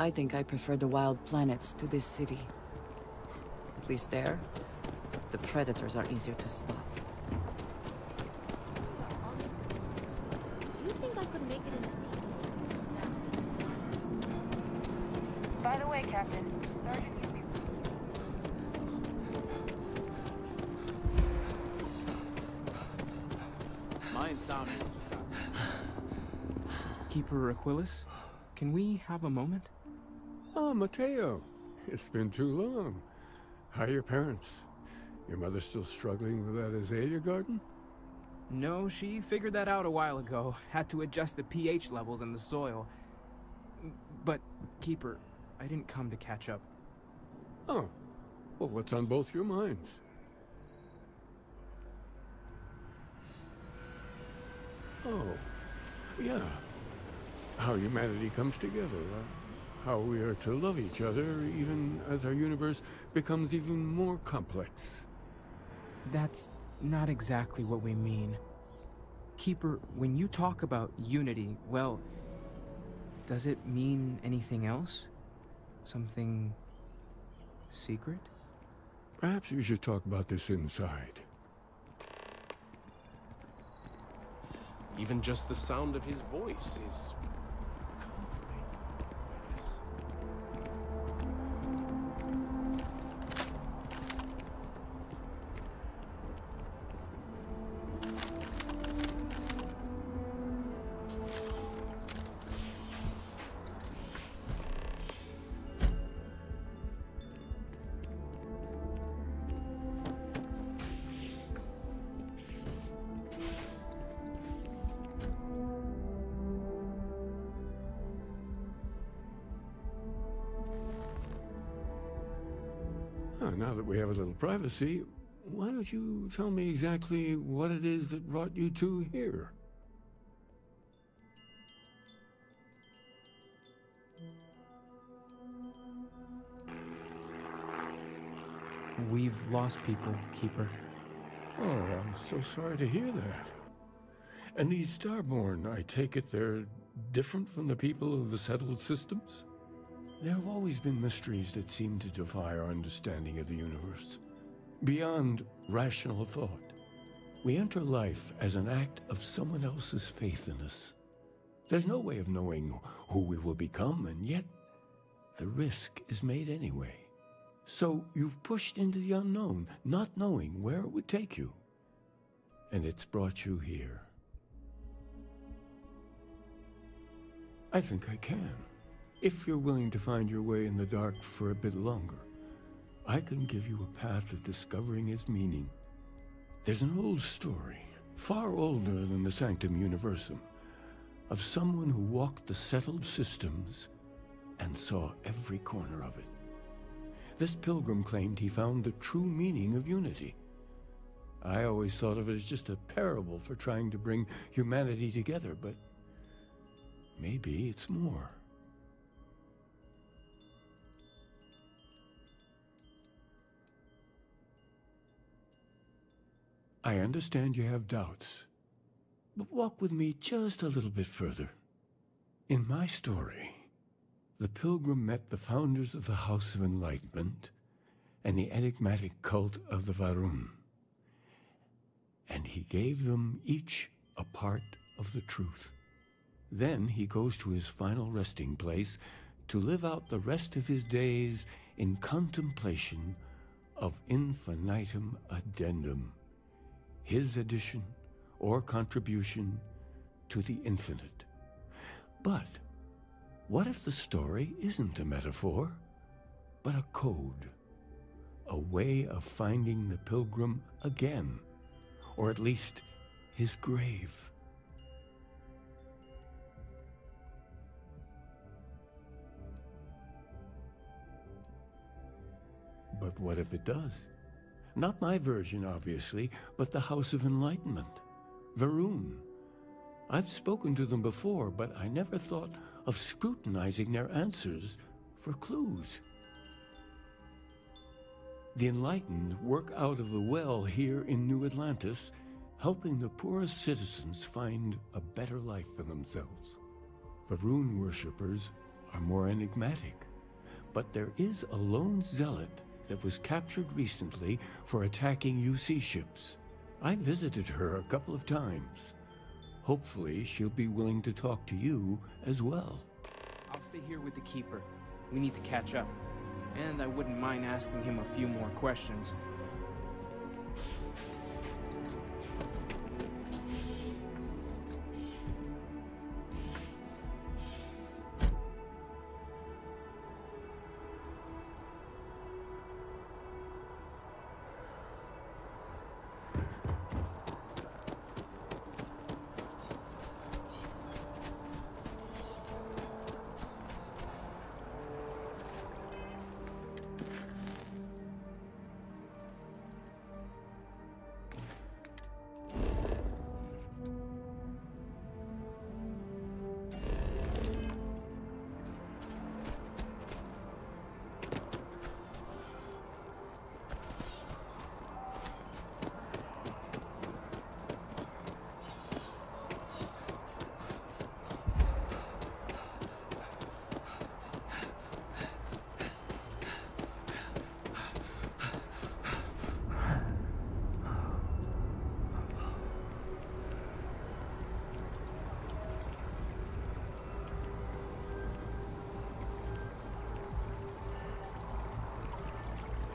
I think I prefer the wild planets to this city. At least there, the predators are easier to spot. Do you think I could make it in the seas? By the way, Captain, Sergeant My insomnia just stopped. Keeper Aquilus, can we have a moment? Oh, Mateo. It's been too long. How are your parents? Your mother still struggling with that azalea garden? No, she figured that out a while ago. Had to adjust the pH levels in the soil. But, Keeper, I didn't come to catch up. Oh. Well, what's on both your minds? Oh. Yeah. How humanity comes together. How we are to love each other even as our universe becomes even more complex. That's not exactly what we mean. Keeper, when you talk about unity, well, does it mean anything else? Something secret? Perhaps we should talk about this inside. Even just the sound of his voice is comforting, I guess. Now that we have a little privacy, why don't you tell me exactly what it is that brought you two here? We've lost people, Keeper. Oh, I'm so sorry to hear that. And these Starborn, I take it they're different from the people of the settled systems? There have always been mysteries that seem to defy our understanding of the universe. Beyond rational thought, we enter life as an act of someone else's faith in us. There's no way of knowing who we will become, and yet the risk is made anyway. So you've pushed into the unknown, not knowing where it would take you. And it's brought you here. I think I can. If you're willing to find your way in the dark for a bit longer, I can give you a path of discovering its meaning. There's an old story, far older than the Sanctum Universum, of someone who walked the settled systems and saw every corner of it. This pilgrim claimed he found the true meaning of unity. I always thought of it as just a parable for trying to bring humanity together, but maybe it's more. I understand you have doubts, but walk with me just a little bit further. In my story, the pilgrim met the founders of the House of Enlightenment and the enigmatic cult of the Varun, and he gave them each a part of the truth. Then he goes to his final resting place to live out the rest of his days in contemplation of infinitum addendum, his addition or contribution to the infinite. But what if the story isn't a metaphor, but a code, a way of finding the pilgrim again, or at least his grave? But what if it does? Not my version, obviously, but the House of Enlightenment, Varun. I've spoken to them before, but I never thought of scrutinizing their answers for clues. The Enlightened work out of the well here in New Atlantis, helping the poorest citizens find a better life for themselves. Varun worshippers are more enigmatic. But there is a lone zealot that was captured recently for attacking UC ships. I visited her a couple of times. Hopefully, she'll be willing to talk to you as well. I'll stay here with the Keeper. We need to catch up. And I wouldn't mind asking him a few more questions.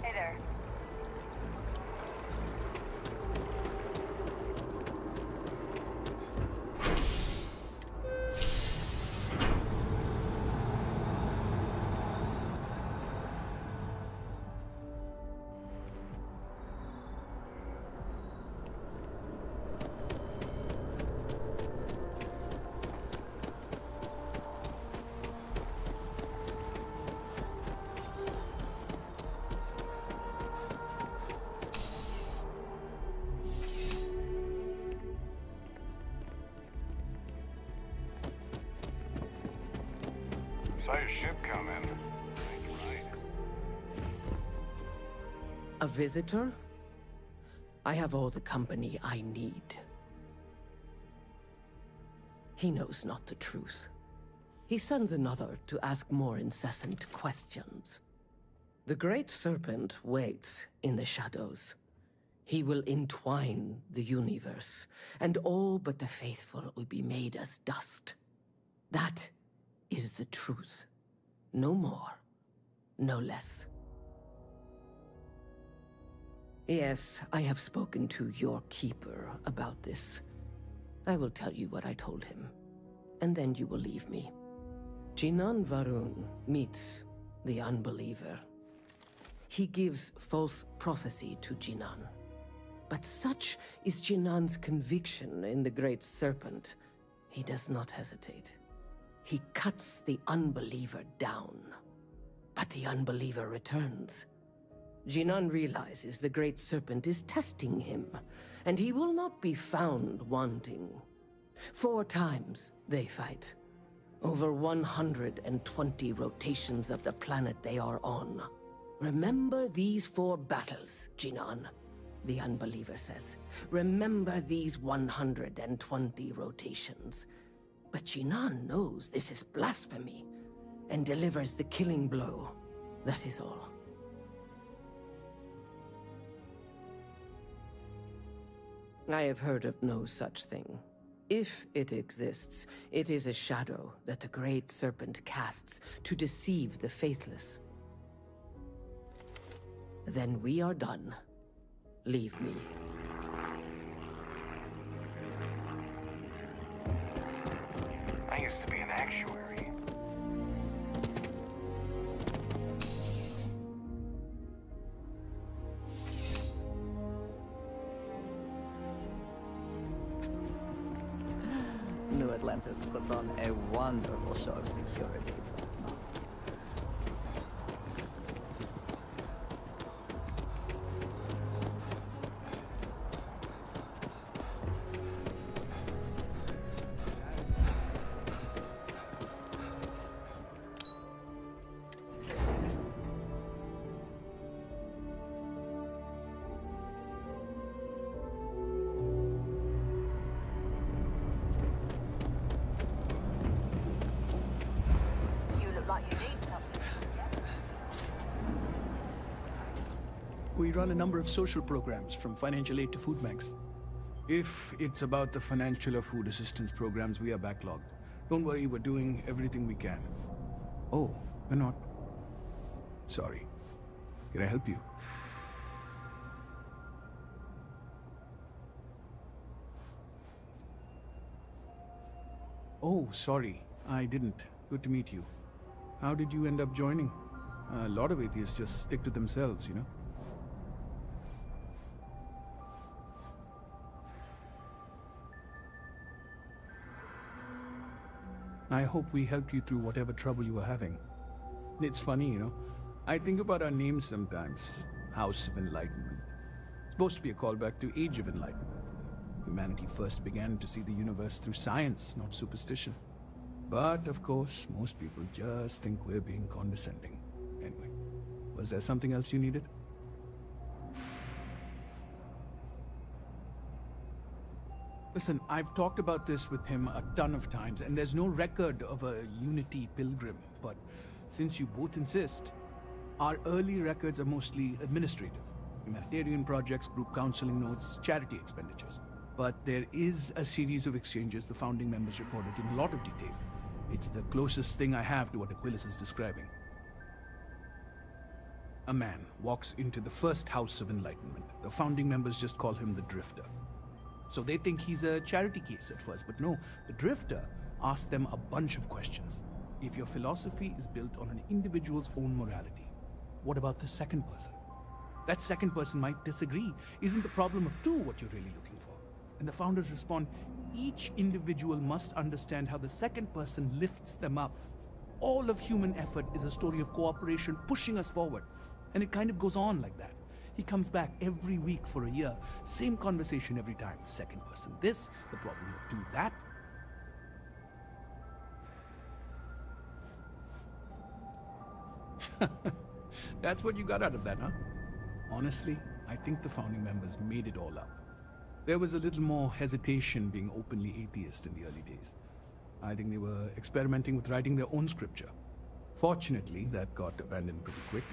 Hey there. Saw your ship come in. Right. A visitor? I have all the company I need. He knows not the truth. He sends another to ask more incessant questions. The Great Serpent waits in the shadows. He will entwine the universe, and all but the faithful will be made as dust. That is the truth. No more, no less. Yes, I have spoken to your keeper about this. I will tell you what I told him, and then you will leave me. Jinan Varun meets the unbeliever. He gives false prophecy to Jinan. But such is Jinan's conviction in the Great Serpent, he does not hesitate. He cuts the unbeliever down. But the unbeliever returns. Jinan realizes the Great Serpent is testing him, and he will not be found wanting. 4 times they fight. Over 120 rotations of the planet they are on. Remember these 4 battles, Jinan, the unbeliever says. Remember these 120 rotations. But Jinan knows this is blasphemy, and delivers the killing blow. That is all. I have heard of no such thing. If it exists, it is a shadow that the Great Serpent casts to deceive the faithless. Then we are done. Leave me. I used to be an actuary. New Atlantis puts on a wonderful show of security, does it not? run a number of social programs, from financial aid to food banks. If it's about the financial or food assistance programs, we are backlogged. Don't worry, we're doing everything we can. Oh, we're not. Sorry. Can I help you? Oh, sorry. I didn't. Good to meet you. How did you end up joining? A lot of atheists just stick to themselves, you know? I hope we helped you through whatever trouble you were having. It's funny, you know? I think about our names sometimes. House of Enlightenment. It's supposed to be a callback to Age of Enlightenment. Humanity first began to see the universe through science, not superstition. But, of course, most people just think we're being condescending. Anyway, was there something else you needed? Listen, I've talked about this with him a ton of times, and there's no record of a Unity pilgrim. But since you both insist, our early records are mostly administrative. Humanitarian projects, group counseling notes, charity expenditures. But there is a series of exchanges the founding members recorded in a lot of detail. It's the closest thing I have to what Aquilus is describing. A man walks into the first House of Enlightenment. The founding members just call him the Drifter. So they think he's a charity case at first, but no, the Drifter asks them a bunch of questions. If your philosophy is built on an individual's own morality, what about the second person? That second person might disagree. Isn't the problem of two what you're really looking for? And the founders respond, each individual must understand how the second person lifts them up. All of human effort is a story of cooperation pushing us forward. And it kind of goes on like that. He comes back every week for a year. Same conversation every time. Second person this, the problem of do that. That's what you got out of that, huh? Honestly, I think the founding members made it all up. There was a little more hesitation being openly atheist in the early days. I think they were experimenting with writing their own scripture. Fortunately, that got abandoned pretty quick.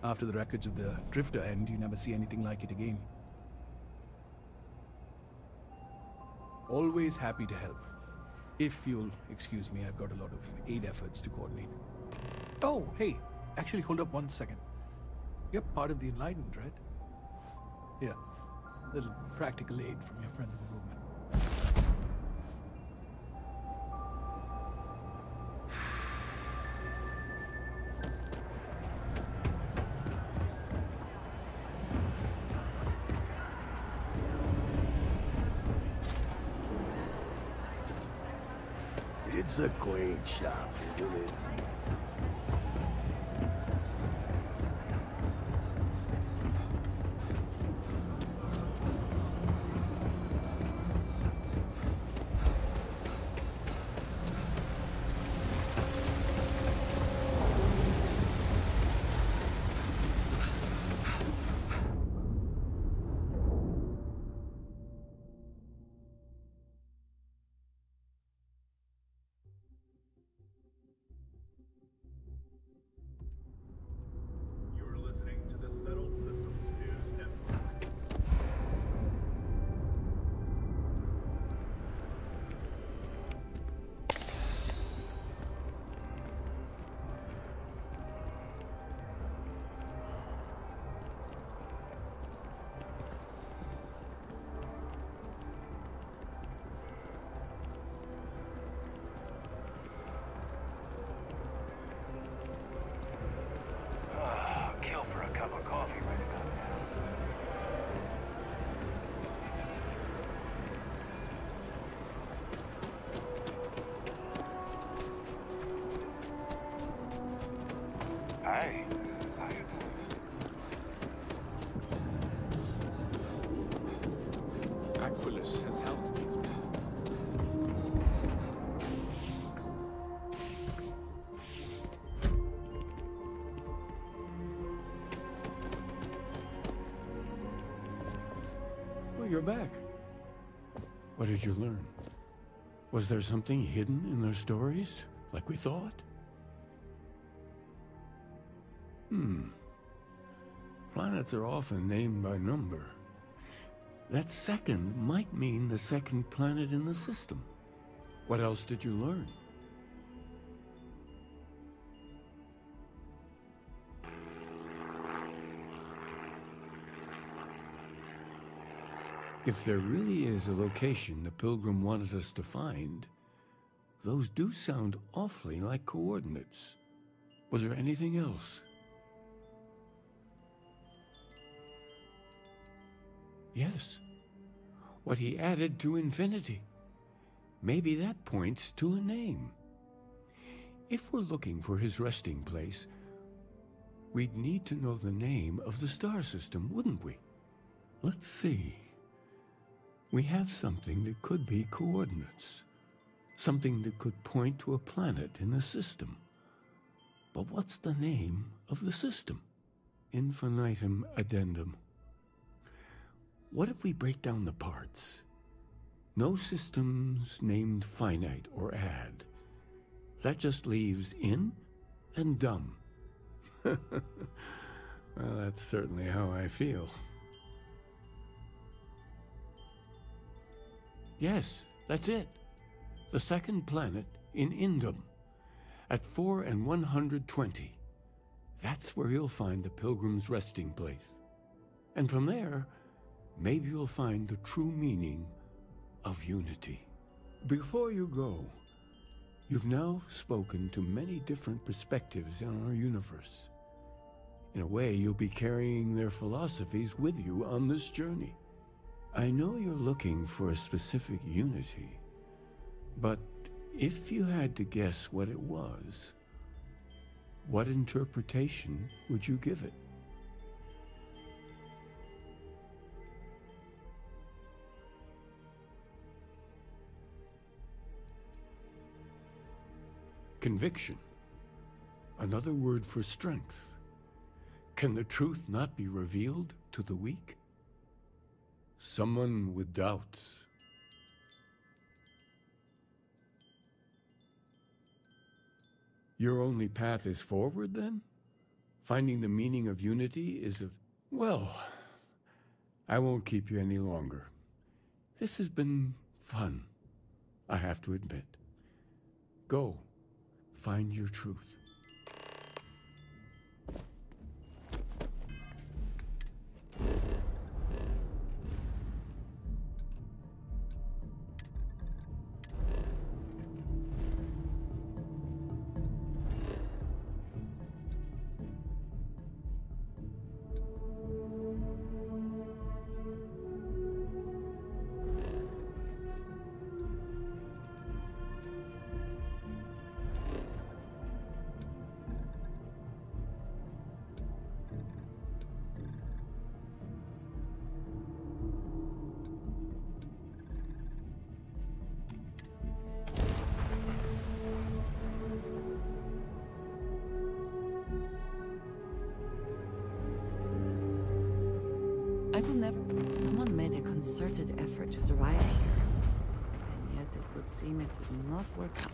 After the records of the Drifter end, you never see anything like it again. Always happy to help. If you'll excuse me, I've got a lot of aid efforts to coordinate. Oh, hey, actually hold up 1 second. You're part of the Enlightened, right? Yeah, little practical aid from your friends in the movement. It's a quaint shop, isn't it? Kill for a cup of coffee right about now. Hi. Aquilus has helped me through. Well, you're back. What did you learn? Was there something hidden in their stories, like we thought? Planets are often named by number. That second might mean the second planet in the system. What else did you learn? If there really is a location the Pilgrim wanted us to find, those do sound awfully like coordinates. Was there anything else? Yes. What he added to infinity. Maybe that points to a name. If we're looking for his resting place, we'd need to know the name of the star system, wouldn't we? Let's see. We have something that could be coordinates. Something that could point to a planet in the system. But what's the name of the system? Infinitum addendum. What if we break down the parts? No systems named finite or add. That just leaves in and dumb. Well, that's certainly how I feel. Yes, that's it. The second planet in Indum, at 4 and 120. That's where you'll find the Pilgrim's resting place. And from there, maybe you'll find the true meaning of unity. Before you go, you've now spoken to many different perspectives in our universe. In a way, you'll be carrying their philosophies with you on this journey. I know you're looking for a specific unity, but if you had to guess what it was, what interpretation would you give it? Conviction. Another word for strength. Can the truth not be revealed to the weak? Someone with doubts. Your only path is forward, then? Finding the meaning of unity is a... Well, I won't keep you any longer. This has been fun, I have to admit. Go, find your truth. I will never... Someone made a concerted effort to survive here. And yet it would seem it did not work out.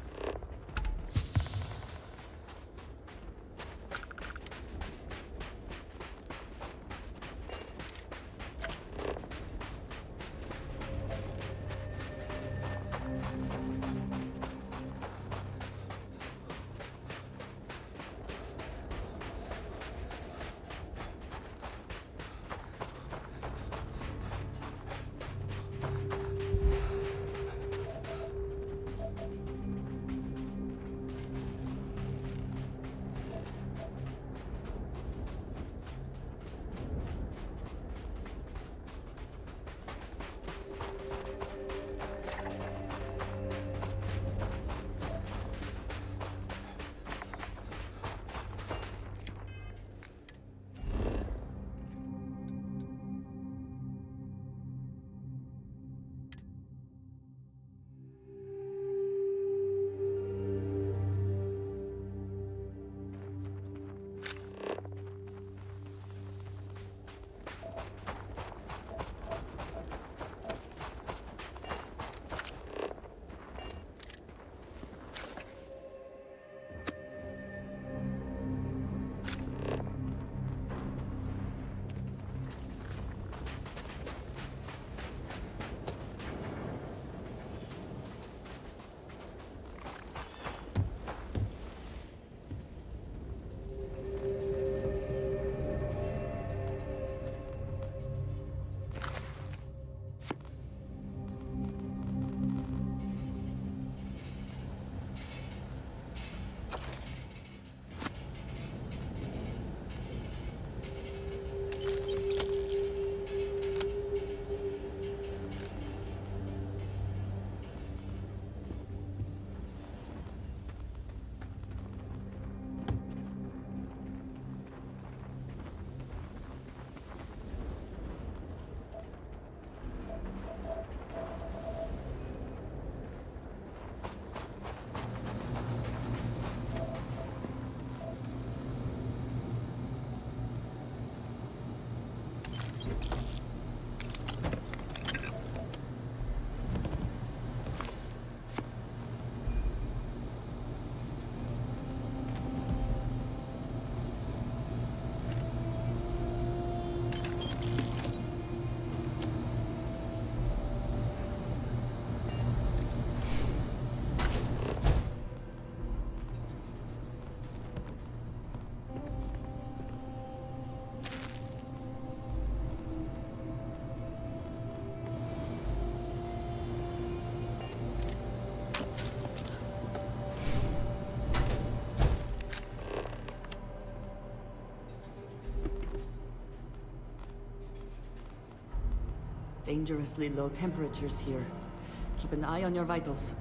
dangerously low temperatures here. Keep an eye on your vitals.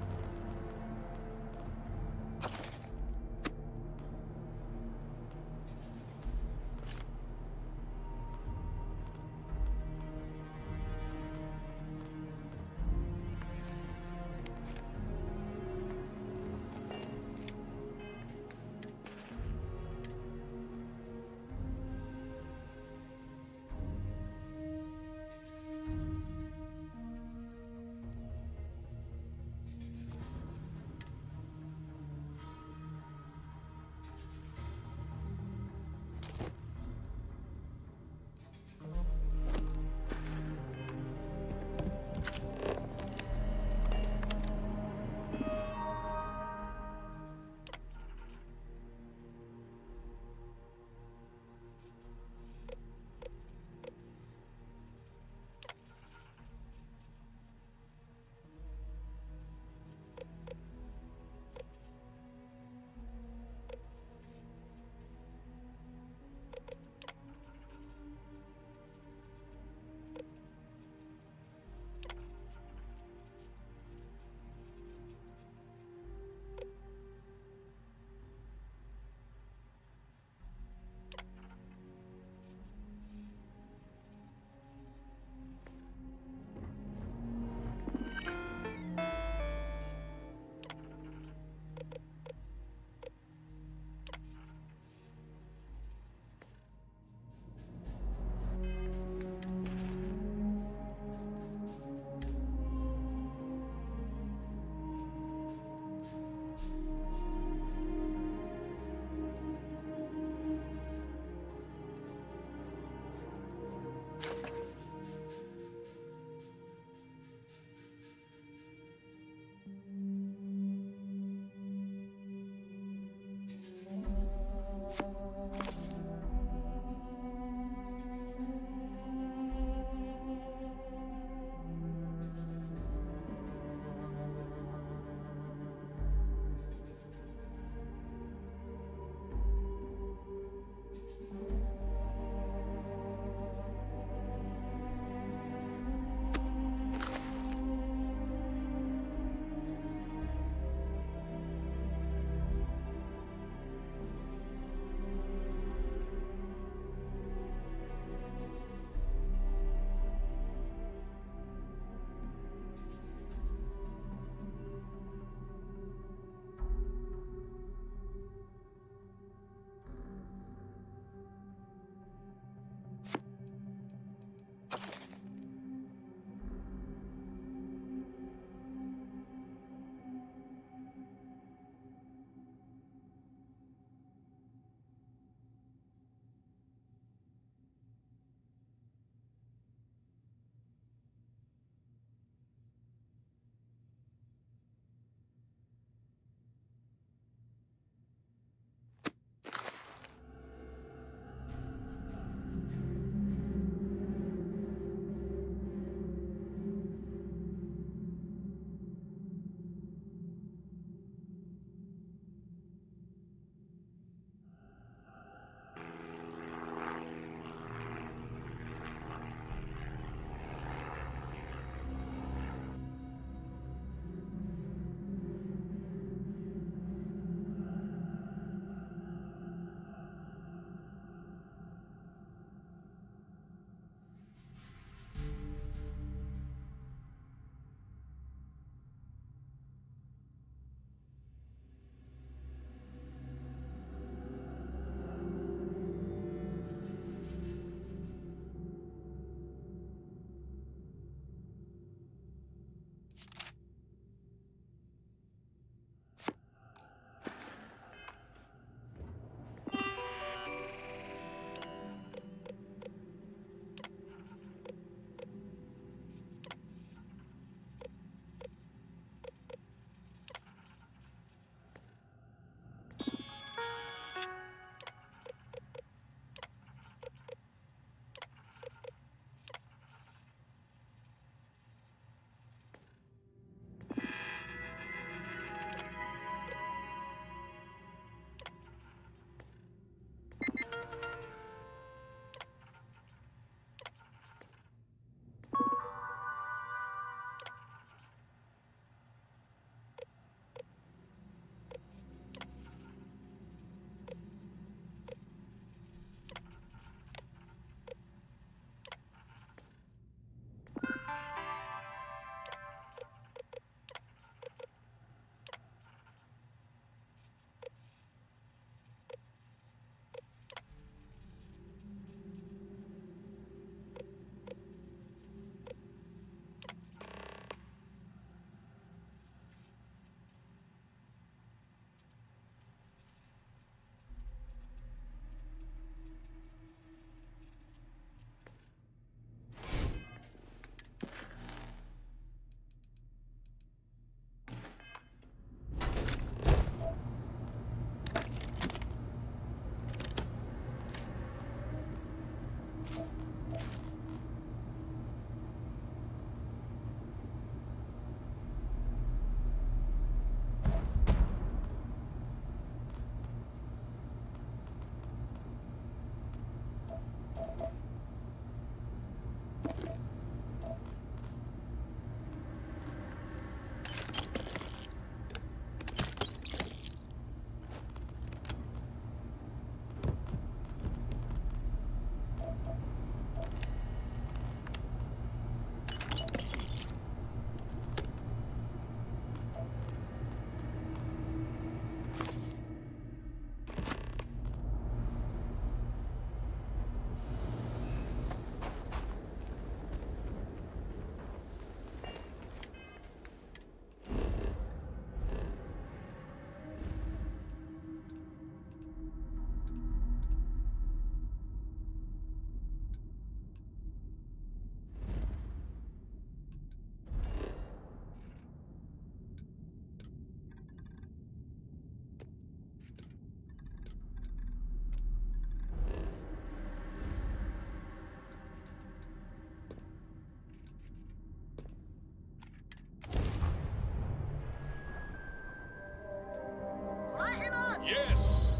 Yes!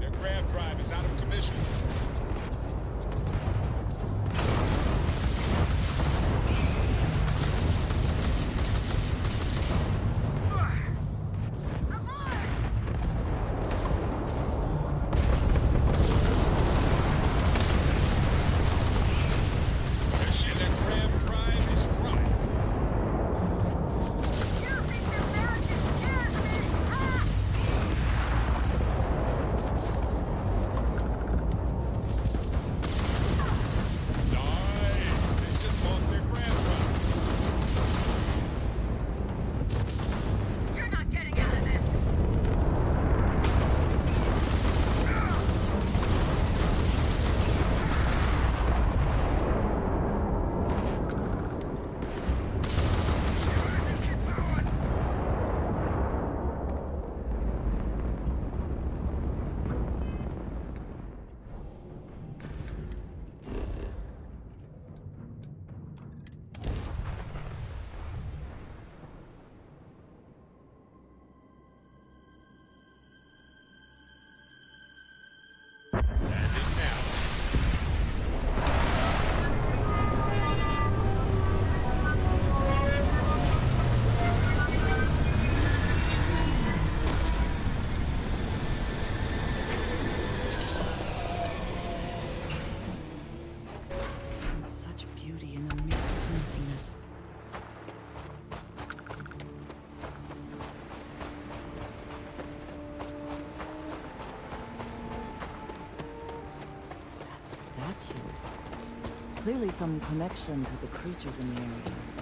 Their grav drive is out of commission. Such beauty in the midst of nothingness. That statue. Clearly some connection to the creatures in the area.